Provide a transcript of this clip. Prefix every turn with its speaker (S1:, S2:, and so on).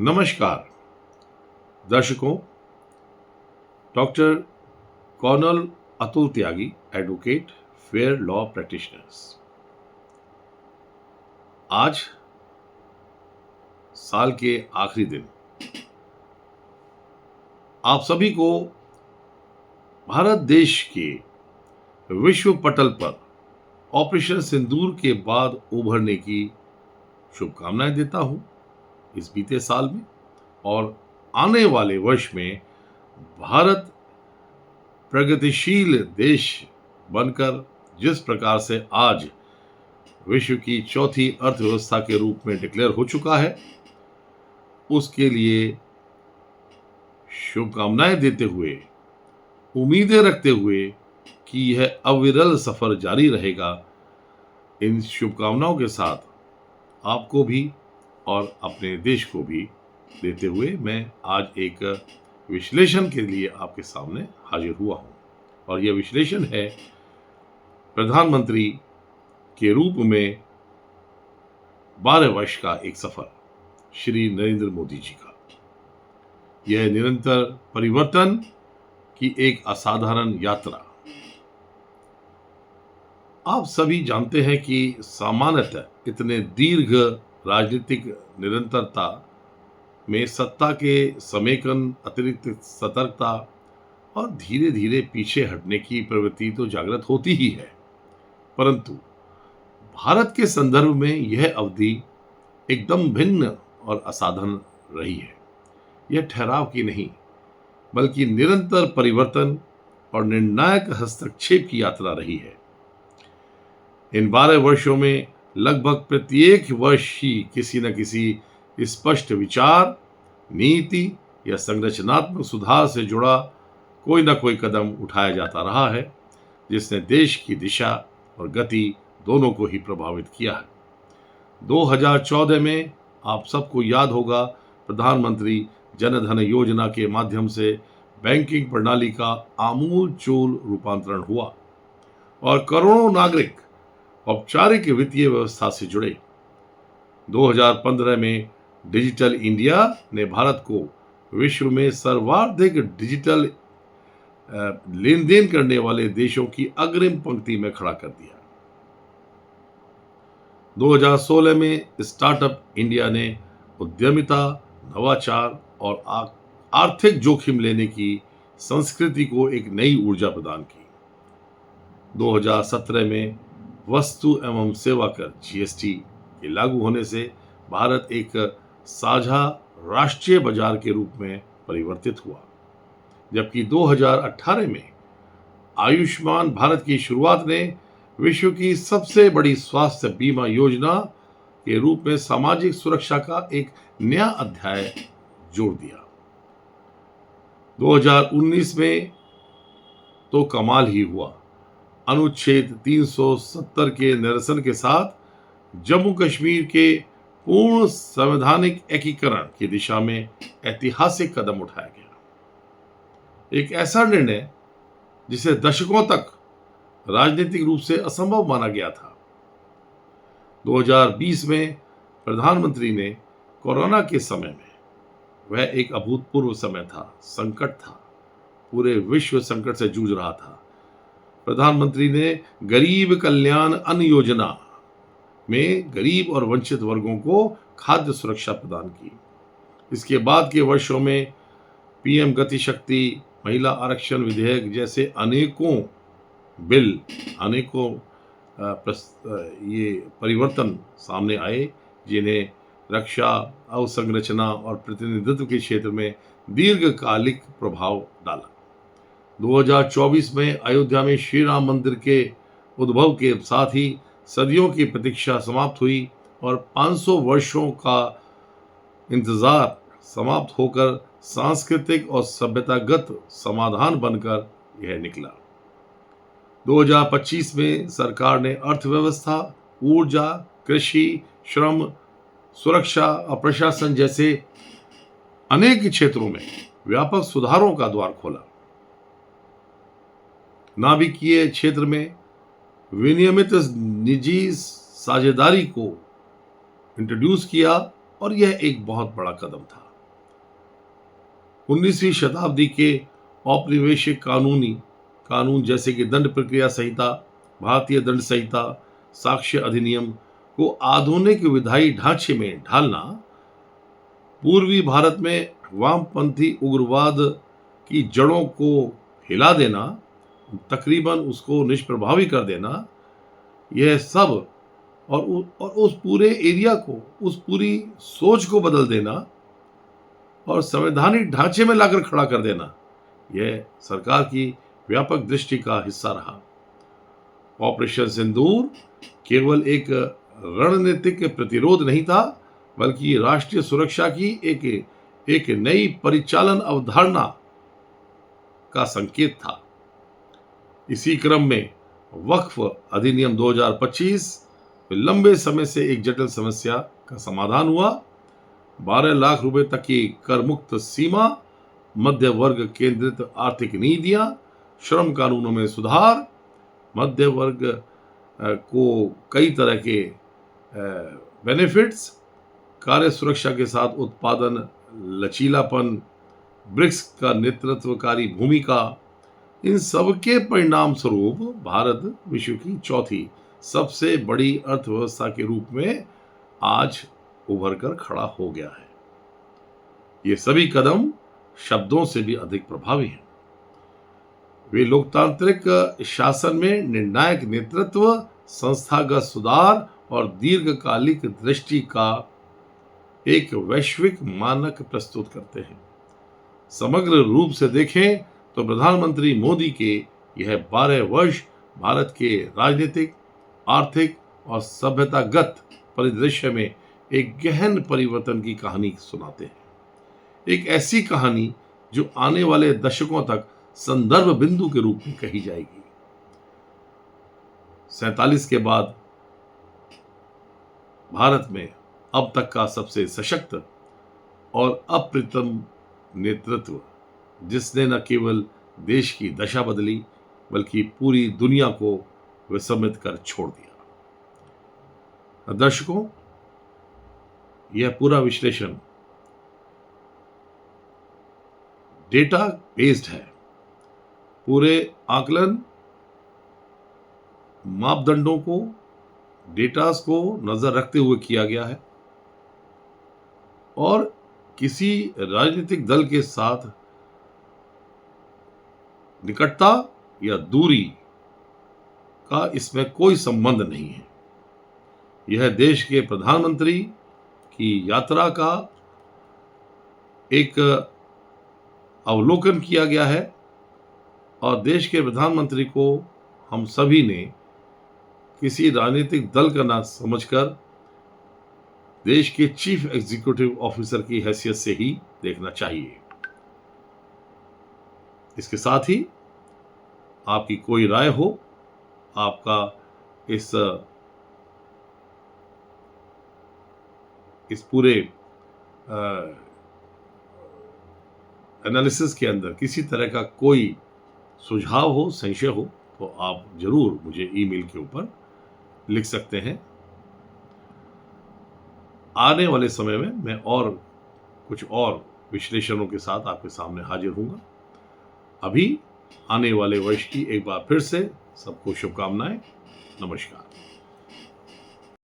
S1: नमस्कार दर्शकों। Doctor colonel Atul त्यागी, advocate, fair law practitioners. आज साल के आखिरी दिन आप सभी को भारत देश के विश्व पटल पर ऑपरेशन सिंदूर के बाद उभरने की शुभकामनाएं देता हूं इस बीते साल में, और आने वाले वर्ष में भारत प्रगतिशील देश बनकर जिस प्रकार से आज विश्व की चौथी अर्थव्यवस्था के रूप में डिक्लेयर हो चुका है, उसके लिए शुभकामनाएं देते हुए, उम्मीदें रखते हुए कि यह अविरल सफर जारी रहेगा, इन शुभकामनाओं के साथ आपको भी और अपने देश को भी देते हुए मैं आज एक विश्लेषण के लिए आपके सामने हाजिर हुआ हूं। और यह विश्लेषण है प्रधानमंत्री के रूप में 12 वर्ष का एक सफर श्री नरेंद्र मोदी जी का। यह निरंतर परिवर्तन की एक असाधारण यात्रा। आप सभी जानते हैं कि सामान्यतः इतने दीर्घ राजनीतिक निरंतरता में सत्ता के समेकन, अतिरिक्त सतर्कता और धीरे धीरे पीछे हटने की प्रवृत्ति तो जागृत होती ही है, परंतु भारत के संदर्भ में यह अवधि एकदम भिन्न और असाधारण रही है। यह ठहराव की नहीं, बल्कि निरंतर परिवर्तन और निर्णायक हस्तक्षेप की यात्रा रही है। इन 12 वर्षों में लगभग प्रत्येक वर्ष ही किसी न किसी स्पष्ट विचार, नीति या संरचनात्मक सुधार से जुड़ा कोई न कोई कदम उठाया जाता रहा है, जिसने देश की दिशा और गति दोनों को ही प्रभावित किया है। 2014 में आप सबको याद होगा, प्रधानमंत्री जन धन योजना के माध्यम से बैंकिंग प्रणाली का आमूलचूल रूपांतरण हुआ और करोड़ों नागरिक औपचारिक वित्तीय व्यवस्था से जुड़े। 2015 में डिजिटल इंडिया ने भारत को विश्व में सर्वाधिक डिजिटल लेन देन करने वाले देशों की अग्रिम पंक्ति में खड़ा कर दिया। 2016 में स्टार्टअप इंडिया ने उद्यमिता, नवाचार और आर्थिक जोखिम लेने की संस्कृति को एक नई ऊर्जा प्रदान की। 2017 में वस्तु एवं सेवा कर जीएसटी के लागू होने से भारत एक साझा राष्ट्रीय बाजार के रूप में परिवर्तित हुआ, जबकि 2018 में आयुष्मान भारत की शुरुआत ने विश्व की सबसे बड़ी स्वास्थ्य बीमा योजना के रूप में सामाजिक सुरक्षा का एक नया अध्याय जोड़ दिया। 2019 में तो कमाल ही हुआ। अनुच्छेद 370 के निरसन के साथ जम्मू कश्मीर के पूर्ण संवैधानिक एकीकरण की दिशा में ऐतिहासिक कदम उठाया गया। एक ऐसा निर्णय जिसे दशकों तक राजनीतिक रूप से असंभव माना गया था। 2020 में प्रधानमंत्री ने कोरोना के समय में, वह एक अभूतपूर्व समय था, संकट था, पूरे विश्व संकट से जूझ रहा था। प्रधानमंत्री ने गरीब कल्याण अन्न योजना में गरीब और वंचित वर्गों को खाद्य सुरक्षा प्रदान की। इसके बाद के वर्षों में पीएम गति शक्ति, महिला आरक्षण विधेयक जैसे अनेकों बिल, अनेकों ये परिवर्तन सामने आए, जिन्हें रक्षा, अवसंरचना और प्रतिनिधित्व के क्षेत्र में दीर्घकालिक प्रभाव डाला। 2024 में अयोध्या में श्री राम मंदिर के उद्भव के साथ ही सदियों की प्रतीक्षा समाप्त हुई और 500 वर्षों का इंतजार समाप्त होकर सांस्कृतिक और सभ्यतागत समाधान बनकर यह निकला। 2025 में सरकार ने अर्थव्यवस्था, ऊर्जा, कृषि, श्रम, सुरक्षा और प्रशासन जैसे अनेक क्षेत्रों में व्यापक सुधारों का द्वार खोला। नाभिकीय क्षेत्र में विनियमित निजी साझेदारी को इंट्रोड्यूस किया और यह एक बहुत बड़ा कदम था। 19वीं शताब्दी के औपनिवेशिक कानून जैसे कि दंड प्रक्रिया संहिता, भारतीय दंड संहिता, साक्ष्य अधिनियम को आधुनिक विधायी ढांचे में ढालना, पूर्वी भारत में वामपंथी उग्रवाद की जड़ों को हिला देना, तकरीबन उसको निष्प्रभावी कर देना, यह सब और उस पूरे एरिया को, उस पूरी सोच को बदल देना और संवैधानिक ढांचे में लाकर खड़ा कर देना, यह सरकार की व्यापक दृष्टि का हिस्सा रहा। ऑपरेशन सिंदूर केवल एक रणनीतिक प्रतिरोध नहीं था, बल्कि राष्ट्रीय सुरक्षा की एक नई परिचालन अवधारणा का संकेत था। इसी क्रम में वक्फ अधिनियम 2025 लंबे समय से एक जटिल समस्या का समाधान हुआ। 12 लाख रुपए तक की कर मुक्त सीमा, मध्य वर्ग केंद्रित आर्थिक नीतियां, श्रम कानूनों में सुधार, मध्य वर्ग को कई तरह के बेनिफिट्स, कार्य सुरक्षा के साथ उत्पादन लचीलापन, ब्रिक्स का नेतृत्वकारी भूमिका, इन सबके परिणाम स्वरूप भारत विश्व की चौथी सबसे बड़ी अर्थव्यवस्था के रूप में आज उभर कर खड़ा हो गया है। ये सभी कदम शब्दों से भी अधिक प्रभावी हैं। वे लोकतांत्रिक शासन में निर्णायक नेतृत्व, संस्थागत सुधार और दीर्घकालिक दृष्टि का एक वैश्विक मानक प्रस्तुत करते हैं। समग्र रूप से देखें तो प्रधानमंत्री मोदी के यह 12 वर्ष भारत के राजनीतिक, आर्थिक और सभ्यतागत परिदृश्य में एक गहन परिवर्तन की कहानी सुनाते हैं। एक ऐसी कहानी जो आने वाले दशकों तक संदर्भ बिंदु के रूप में कही जाएगी। 47 के बाद भारत में अब तक का सबसे सशक्त और अप्रतिम नेतृत्व, जिसने न केवल देश की दशा बदली बल्कि पूरी दुनिया को विस्मित कर छोड़ दिया। दर्शकों, यह पूरा विश्लेषण डेटा बेस्ड है। पूरे आकलन, मापदंडों को, डेटास को नजर रखते हुए किया गया है और किसी राजनीतिक दल के साथ निकटता या दूरी का इसमें कोई संबंध नहीं है। यह देश के प्रधानमंत्री की यात्रा का एक अवलोकन किया गया है और देश के प्रधानमंत्री को हम सभी ने किसी राजनीतिक दल का ना समझकर देश के चीफ एग्जीक्यूटिव ऑफिसर की हैसियत से ही देखना चाहिए। इसके साथ ही आपकी कोई राय हो, आपका इस पूरे एनालिसिस के अंदर किसी तरह का कोई सुझाव हो, संशय हो, तो आप जरूर मुझे ईमेल के ऊपर लिख सकते हैं। आने वाले समय में मैं और कुछ और विश्लेषणों के साथ आपके सामने हाजिर हूँगा। अभी आने वाले वर्ष की एक बार फिर से सबको शुभकामनाएं। नमस्कार।